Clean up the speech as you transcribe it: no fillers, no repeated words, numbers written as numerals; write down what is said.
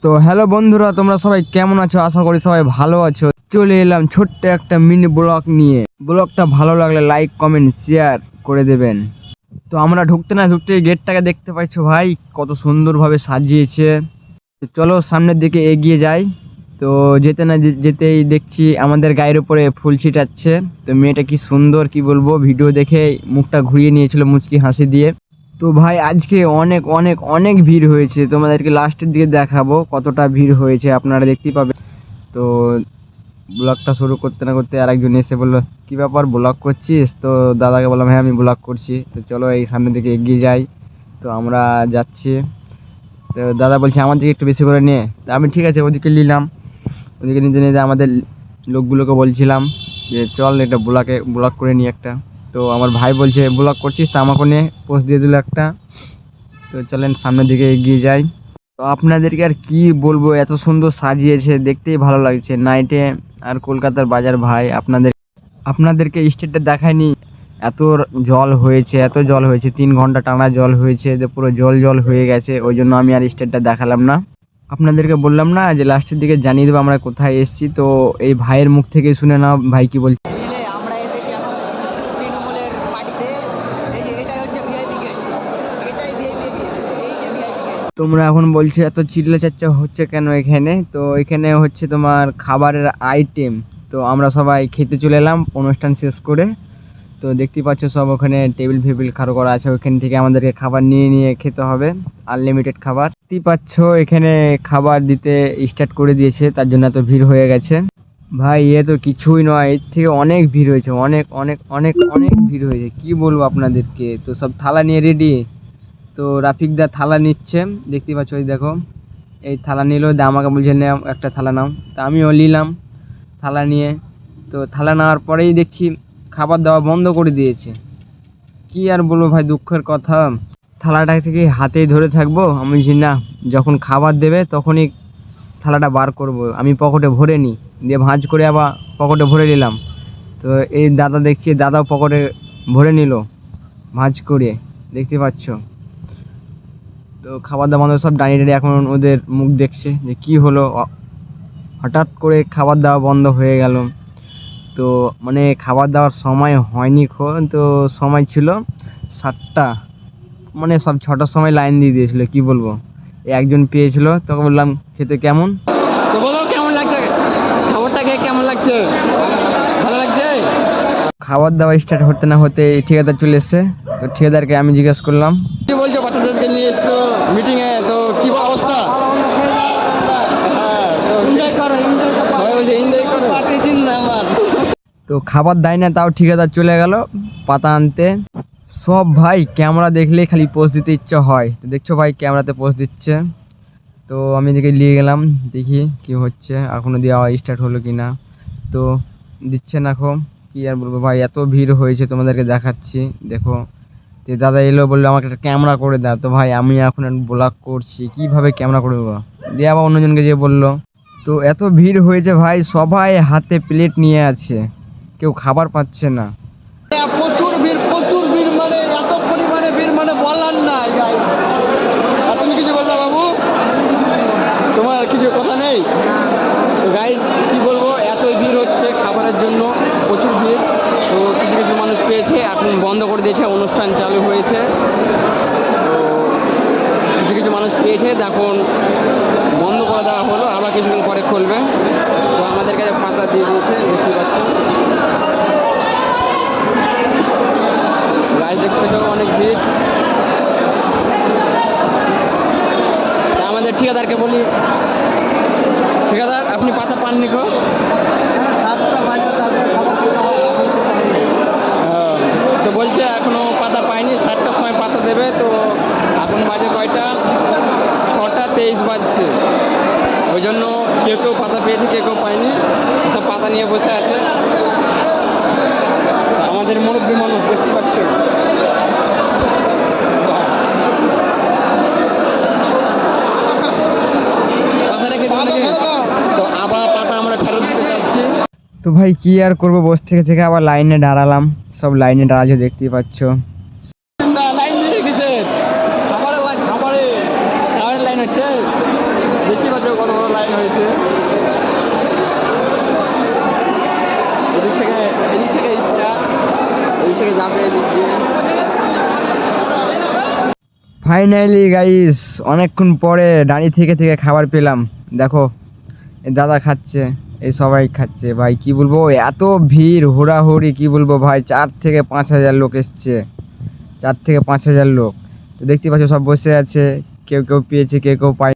তো হ্যালো বন্ধুরা, তোমরা সবাই কেমন আছো? আশা করি সবাই ভালো আছো। চলে এলাম ছোট্ট একটা মিনি ব্লগ নিয়ে। ব্লগটা ভালো লাগলে লাইক কমেন্ট শেয়ার করে দেবেন। তো আমরা ঢুকতে না ঢুকতে গেটটাকে দেখতে পাচ্ছো ভাই, কত সুন্দরভাবে সাজিয়েছে। তো চলো সামনের দিকে এগিয়ে যাই। তো যেতে না যেতেই দেখছি আমাদের গায়ের উপরে ফুল ছিটাচ্ছে। তো মেয়েটা কি সুন্দর, কি বলবো, ভিডিও দেখে মুখটা ঘুরিয়ে নিয়েছিল মুচকি হাসি দিয়ে। তো ভাই আজকে অনেক অনেক অনেক ভিড় হয়েছে, তোমাদেরকে লাস্টের দিকে দেখাবো কতটা ভিড় হয়েছে, আপনারা দেখতেই পাবেন। তো ব্লগটা শুরু করতে না করতে আরেকজন এসে বললো, কি ব্যাপার ব্লগ করছিস? তো দাদাকে বললাম, হ্যাঁ আমি ব্লগ করছি। তো চলো এই সামনের দিকে এগিয়ে যাই। তো আমরা যাচ্ছি। তো দাদা বলছে আমার দিকে একটু বেশি করে নিয়ে। তো আমি ঠিক আছে ওদিকে নিলাম। ওদিকে নিতে নিতে আমাদের লোকগুলোকে বলছিলাম যে চল এটা ব্লগ করে নিই একটা। তো আমার ভাই বলছে ব্লগ করছিস, তো আমাকে নিয়ে পোস্ট দিয়ে দিল একটা। তো চলেন সামনের দিকে এগিয়ে যাই। তো আপনাদেরকে আর কি বলবো, এত সুন্দর সাজিয়েছে, দেখতেই ভালো লাগছে নাইটে। আর কলকাতার বাজার ভাই, আপনাদেরকে স্টেটটা দেখায়নি, এত জল হয়েছে, এত জল হয়েছে, 3 ঘন্টা টানা জল হয়েছে, পুরো জল জল হয়ে গেছে। ওই জন্য আমি আর স্টেটটা দেখালাম না। আপনাদেরকে বললাম না যে লাস্টের দিকে জানিয়ে দেবো আমরা কোথায় এসেছি। তো এই ভাইয়ের মুখ থেকে শুনে নাও ভাই কি বলছে। আমরা এসেছি এখন তৃণমূলের পার্টিতে। এই যে এটাই হচ্ছে ভিআইপি গেস্ট, এটাই ভিআইপি গেস্ট, এই যে ভিআইপি গেস্ট। তোমরা এখন বলছো এত চিল্লা চাচ্চা হচ্ছে কেন এখানে? তো এখানে হচ্ছে তোমার খাবারের আইটেম। তো আমরা সবাই খেতে চলে এলাম অনুষ্ঠান শেষ করে। তো দেখতেই পাচ্ছ সব ওখানে টেবিল ফেবিল খাড়ো করা আছে, ওখান থেকে আমাদেরকে খাবার নিয়ে নিয়ে খেতে হবে, আনলিমিটেড খাবার। দেখতেই পাচ্ছ এখানে খাবার দিতে স্টার্ট করে দিয়েছে, তার জন্য এত ভিড় হয়ে গেছে। ভাই এ তো কিছুই নয়, এর থেকে অনেক ভিড় হয়েছে, অনেক অনেক অনেক অনেক ভিড় হয়েছে, কি বলবো আপনাদেরকে। তো সব থালা নিয়ে রেডি। তো রাফিক দা থালা নিচ্ছে, দেখতেই পাচ্ছ, ওই দেখো এই থালা নিল, দা আমাকে বলছে নাও একটা থালা নাও। তা আমিও নিলাম থালা নিয়ে। তো থালা নেওয়ার পরেই দেখছি খাবার দেওয়া বন্ধ করে দিয়েছে। কি আর বলবো ভাই, দুঃখের কথা। থালাটা থেকে হাতেই ধরে থাকবো? আমি বলছি না, যখন খাবার দেবে তখনই থালাটা বার করব। আমি পকেটে ভরে নিই, দিয়ে ভাঁজ করে আবার পকেটে ভরে নিলাম। তো এই দাদা দেখছি, দাদাও পকেটে ভরে নিল ভাঁজ করে, দেখতে পাচ্ছ। তো খাবার দাবার বন্ধ, সব দাঁড়িয়ে দাঁড়িয়ে এখন ওদের মুখ দেখছে যে কি হলো, হঠাৎ করে খাবার দাওয়া বন্ধ হয়ে গেল। তো মানে খাবার দাওয়ার সময় হয়নি, তো সময় ছিল 7টা, মানে সব 6টার সময় লাইন দিয়ে দিয়েছিল, কি বলবো। একজন পেয়েছিল, তোকে বললাম খেতে কেমন। তো বলো কেমন লাগছে খবরটা, খেয়ে কেমন লাগছে? ভালো লাগছে? খাবার দাওয়া স্টার্ট হতে না হতে ঠিকাদার চলে এসছে। তো ঠিকাদারকে আমি জিজ্ঞেস করলাম, কি বলছো, বাচ্চাদেরকে নিয়ে এসছো মিটিং এ, তো কি অবস্থা? হ্যাঁ, তো এনজয় করো, সবাই বলছে এনজয় করো, পার্টি জিন্দাবাদ। তো খাবার দেয় না, তাও ঠিকাদার চলে গেল পাতা আনতে। সব ভাই ক্যামেরা দেখলেই খালি পোস্ট দিতে ইচ্ছা হয়। তো দেখছো ভাই ক্যামেরাতে পোস্ট দিচ্ছে। তো আমি এদিকে নিয়ে গেলাম, দেখি কি হচ্ছে, এখনো দেওয়া স্টার্ট হলো কি না। তো দিচ্ছে না এখন, কি আর বলবো ভাই, এত ভিড় হয়েছে, তোমাদেরকে দেখাচ্ছি দেখো। তো দাদা এলো, বললো আমাকে একটা ক্যামেরা করে দাও। তো ভাই আমি এখন ব্লগ করছি, কিভাবে ক্যামেরা করে দেবো? দিয়ে আবার অন্যজনকে যে বললো। তো এত ভিড় হয়েছে ভাই, সবাই হাতে প্লেট নিয়ে আছে, কেউ খাবার পাচ্ছে না। প্রচুর ভিড়, মানে এত পরিমাণে ভিড় মানে বলার নাই। আর তুমি কিছু বলবা বাবু, তোমার কিছু কথা নেই? তো গাইস কি বলবো, এতই ভিড় হচ্ছে খাবারের জন্য, প্রচুর ভিড়। তো কিছু কিছু মানুষ পেয়েছে, এখন বন্ধ করে দিয়েছে, অনুষ্ঠান চালু হয়েছে। তো কিছু কিছু মানুষ পেয়েছে, এখন বন্ধ করে দেওয়া হলো, আবার কিছুক্ষণ পরে খুলবে। তো আমাদের কাছে পাতা দিয়ে দিয়েছে, দেখতে পাচ্ছ গাইস, দেখতে পাচ্ছ অনেক ভিড়। আমাদের ঠিকাদারকে বলি, ঠিকাদার আপনি পাতা পাননি গো? 7টা বাজবে, তারপরে তো বলছে এখনো পাতা পাইনি, 7টার সময় পাতা দেবে। তো এখন বাজে কয়টা? 6টা 23 বাজছে। ওই জন্য কেউ কেউ পাতা পেয়েছে, কেউ কেউ পায়নি, সব পাতা নিয়ে বসে আছে। আমাদের মুরব্বী মানুষ, দেখতে পাচ্ছ। পাতা রেখে তো আবার পাতা আমরা ফেরত দিতে যাচ্ছি। তো ভাই কি আর করবো, বসে থেকে থেকে আবার লাইনে দাঁড়ালাম, সব লাইনে দাঁড়াচ্ছে দেখতেই পাচ্ছ। লাইন দিয়ে রেখেছে, খাবারের লাইন হচ্ছে। দেখতে পাচ্ছ কত বড় লাইন হয়েছে। এদিক থেকে স্টার, এদিক থেকে যাবে এদিক দিয়ে। ফাইনালি গাইস অনেকক্ষণ পরে দাঁড়িয়ে থেকে থেকে খাবার পেলাম। দেখো এই দাদা খাচ্ছে, এই সবাই খাচ্ছে। ভাই কি বলবো, এত ভিড় হুড়াহুড়ি, কি বলবো ভাই, 4 থেকে 5 হাজার লোক এসছে, 4 থেকে 5 হাজার লোক। তো দেখতে পাচ্ছ সব বসে আছে, কেউ কেউ পেয়েছে, কেউ কেউ পায়।